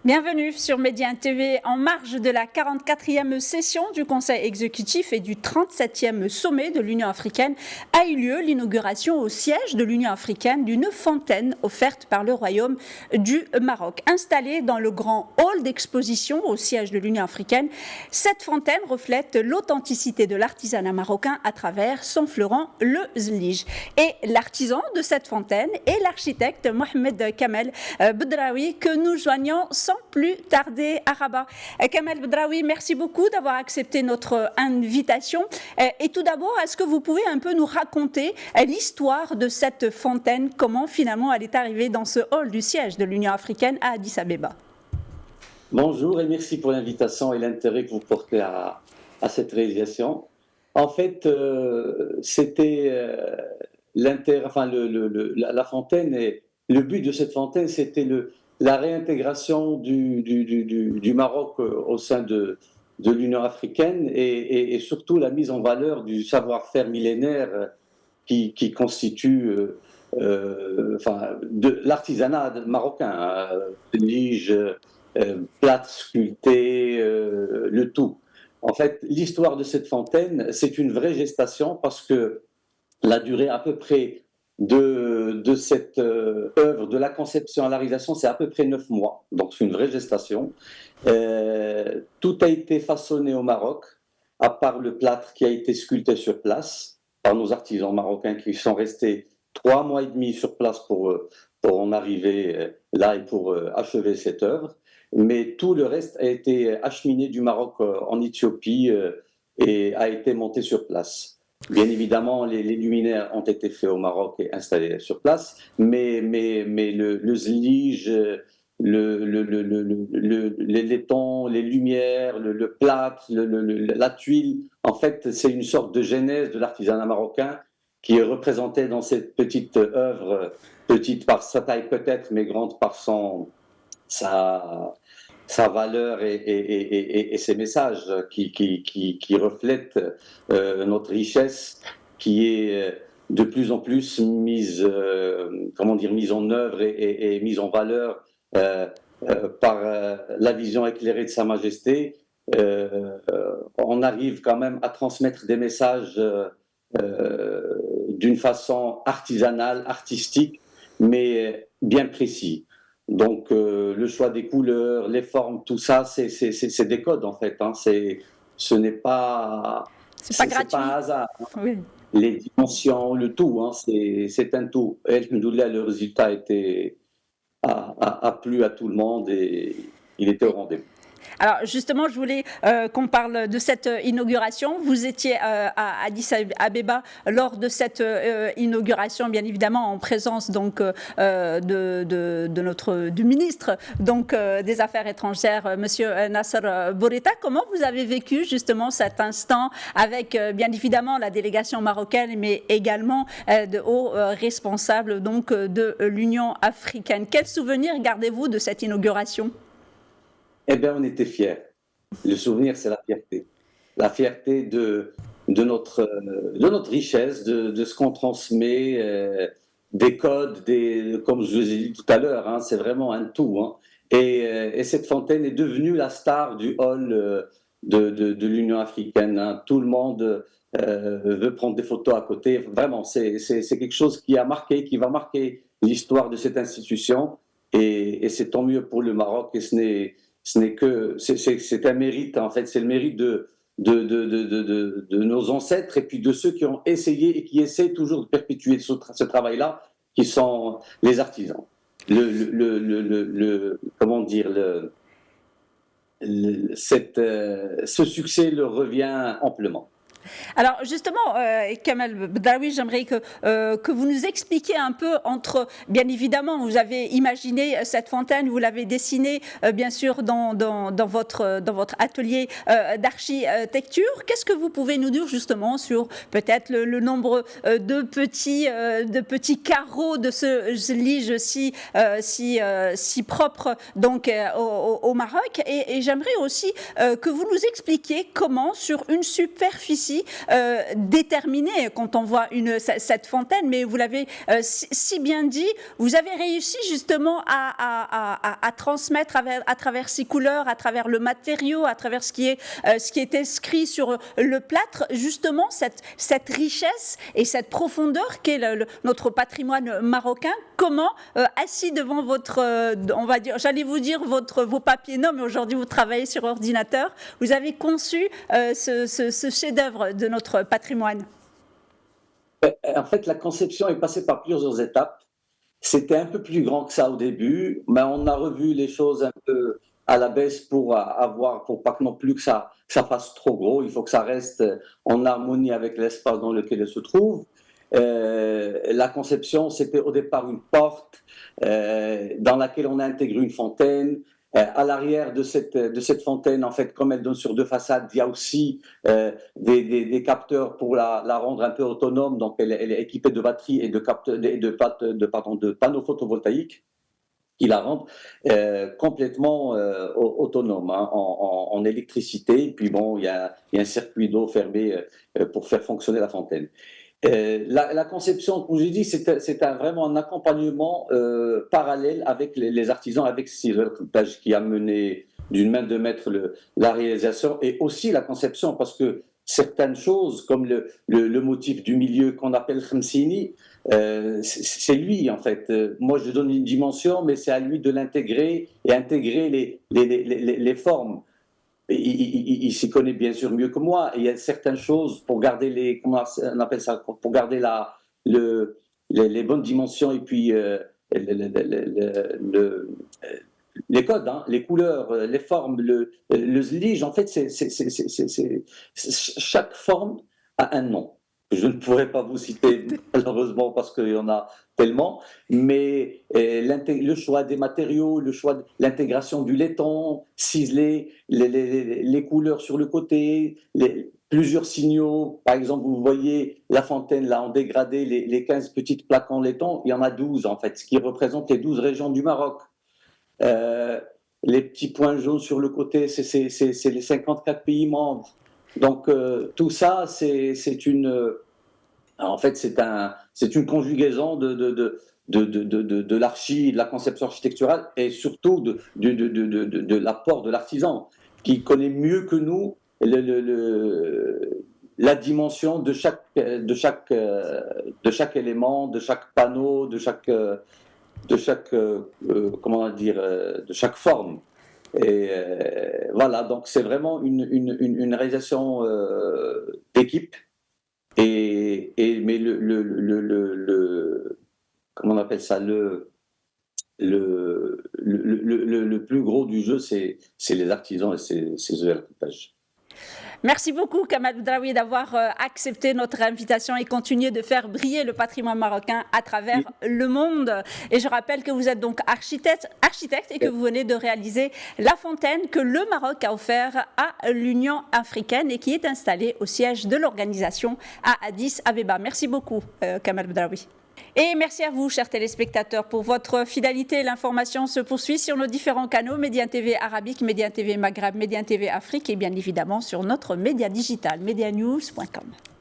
Bienvenue sur Média TV en marge de la 44e session du Conseil exécutif et du 37e sommet de l'Union africaine a eu lieu l'inauguration au siège de l'Union africaine d'une fontaine offerte par le Royaume du Maroc. Installée dans le grand hall d'exposition au siège de l'Union africaine, cette fontaine reflète l'authenticité de l'artisanat marocain à travers son fleuron, le zlige. Et l'artisan de cette fontaine est l'architecte Mohamed Kamel Bedraoui que nous joignons sans plus tarder à Rabat. Kamel Bedraoui, merci beaucoup d'avoir accepté notre invitation. Et tout d'abord, est-ce que vous pouvez un peu nous raconter l'histoire de cette fontaine, comment finalement elle est arrivée dans ce hall du siège de l'Union africaine à Addis Abeba? Bonjour et merci pour l'invitation et l'intérêt que vous portez à cette réalisation. En fait, c'était la fontaine, et le but de cette fontaine, c'était la réintégration du Maroc au sein de l'Union africaine et surtout la mise en valeur du savoir-faire millénaire qui constitue de l'artisanat marocain, lige, plate sculptée, le tout. En fait, l'histoire de cette fontaine, c'est une vraie gestation parce que la durée à peu près de cette œuvre, de la conception à la réalisation, c'est à peu près 9 mois. Donc c'est une vraie gestation. Tout a été façonné au Maroc, à part le plâtre qui a été sculpté sur place par nos artisans marocains qui sont restés 3 mois et demi sur place pour en arriver là et pour achever cette œuvre. Mais tout le reste a été acheminé du Maroc en Éthiopie et a été monté sur place. Bien évidemment, les luminaires ont été faits au Maroc et installés sur place, mais le zlige, les laitons, les lumières, le plâtre, la tuile, en fait, c'est une sorte de genèse de l'artisanat marocain qui est représenté dans cette petite œuvre, petite par sa taille peut-être, mais grande par sa valeur et ses messages qui reflètent notre richesse qui est de plus en plus mise en œuvre et mise en valeur par la vision éclairée de Sa Majesté. On arrive quand même à transmettre des messages d'une façon artisanale, artistique, mais bien précis. Donc, le choix des couleurs, les formes, tout ça, c'est des codes en fait. Hein. Ce n'est pas, c'est pas un hasard. Hein. Oui. Les dimensions, le tout, hein, c'est un tout. Et le résultat a plu à tout le monde et il était au rendez-vous. Alors justement, je voulais qu'on parle de cette inauguration. Vous étiez à Addis Abeba lors de cette inauguration, bien évidemment en présence donc du ministre donc des Affaires étrangères, Monsieur Nasser Bourita. Comment vous avez vécu justement cet instant avec bien évidemment la délégation marocaine, mais également de hauts responsables donc de l'Union africaine? Quels souvenirs gardez-vous de cette inauguration? Eh bien, on était fiers. Le souvenir, c'est la fierté. La fierté de notre richesse, de ce qu'on transmet, des codes, comme je vous ai dit tout à l'heure, hein, c'est vraiment un tout. Hein. Et cette fontaine est devenue la star du hall de l'Union africaine. Hein. Tout le monde veut prendre des photos à côté. Vraiment, c'est quelque chose qui va marquer l'histoire de cette institution. Et c'est tant mieux pour le Maroc. Et c'est un mérite, en fait, c'est le mérite de nos ancêtres et puis de ceux qui ont essayé et qui essaient toujours de perpétuer ce travail-là, qui sont les artisans. Ce succès leur revient amplement. Alors justement, Kamel Bedraoui, j'aimerais que vous nous expliquiez un peu bien évidemment, vous avez imaginé cette fontaine, vous l'avez dessinée bien sûr dans votre atelier d'architecture. Qu'est-ce que vous pouvez nous dire justement sur peut-être le nombre de petits carreaux de ce zlige si propre donc au Maroc, et j'aimerais aussi que vous nous expliquiez comment sur une superficie aussi déterminé quand on voit cette fontaine, mais vous l'avez si bien dit, vous avez réussi justement à transmettre à travers ces couleurs, à travers le matériau, à travers ce qui est inscrit sur le plâtre, justement cette richesse et cette profondeur qu'est notre patrimoine marocain. Comment, assis devant votre, on va dire, j'allais vous dire vos papiers, non, mais aujourd'hui vous travaillez sur ordinateur, vous avez conçu ce chef-d'œuvre de notre patrimoine? En fait, la conception est passée par plusieurs étapes. C'était un peu plus grand que ça au début, mais on a revu les choses un peu à la baisse pour pas que non plus que ça fasse trop gros. Il faut que ça reste en harmonie avec l'espace dans lequel elle se trouve. La conception, c'était au départ une porte dans laquelle on a intégré une fontaine. À l'arrière de cette fontaine, en fait, comme elle donne sur deux façades, il y a aussi des capteurs pour la rendre un peu autonome. Donc, elle est équipée de batteries et de panneaux photovoltaïques qui la rendent complètement autonome en électricité. Puis bon, il y a un circuit d'eau fermé pour faire fonctionner la fontaine. La conception, comme j'ai dit, c'est vraiment un accompagnement parallèle avec les artisans, avec Cyril Koutaj qui a mené d'une main de maître la réalisation et aussi la conception, parce que certaines choses, comme le motif du milieu qu'on appelle Khamsini, c'est lui en fait. Moi, je donne une dimension, mais c'est à lui de l'intégrer et intégrer les formes. Il s'y connaît bien sûr mieux que moi. Et il y a certaines choses pour garder comment on appelle ça, pour garder les bonnes dimensions et puis les codes, hein, les couleurs, les formes, le zlige. En fait, chaque forme a un nom. Je ne pourrais pas vous citer malheureusement parce qu'il y en a tellement, mais le choix des matériaux, le choix de l'intégration du laiton, ciselé, les couleurs sur le côté, plusieurs signaux. Par exemple, vous voyez la fontaine là en dégradé, les 15 petites plaques en laiton, il y en a 12 en fait, ce qui représente les 12 régions du Maroc. Les petits points jaunes sur le côté, c'est les 54 pays membres. Donc tout ça, en fait, c'est une conjugaison de l'archi, de la conception architecturale et surtout de l'apport de l'artisan qui connaît mieux que nous la dimension de chaque élément, de chaque panneau, de chaque forme. Et voilà, donc c'est vraiment une réalisation d'équipe. Mais comment on appelle ça, le plus gros du jeu, c'est les artisans et c'est eux l'architectage. Merci beaucoup, Kamal Boudraoui, d'avoir accepté notre invitation et continuer de faire briller le patrimoine marocain à travers le monde. Et je rappelle que vous êtes donc architecte et que vous venez de réaliser la fontaine que le Maroc a offert à l'Union africaine et qui est installée au siège de l'organisation à Addis Abeba. Merci beaucoup, Kamal Boudraoui. Et merci à vous, chers téléspectateurs, pour votre fidélité. L'information se poursuit sur nos différents canaux, Média TV Arabique, Média TV Maghreb, Média TV Afrique et bien évidemment sur notre média digital, medianews.com.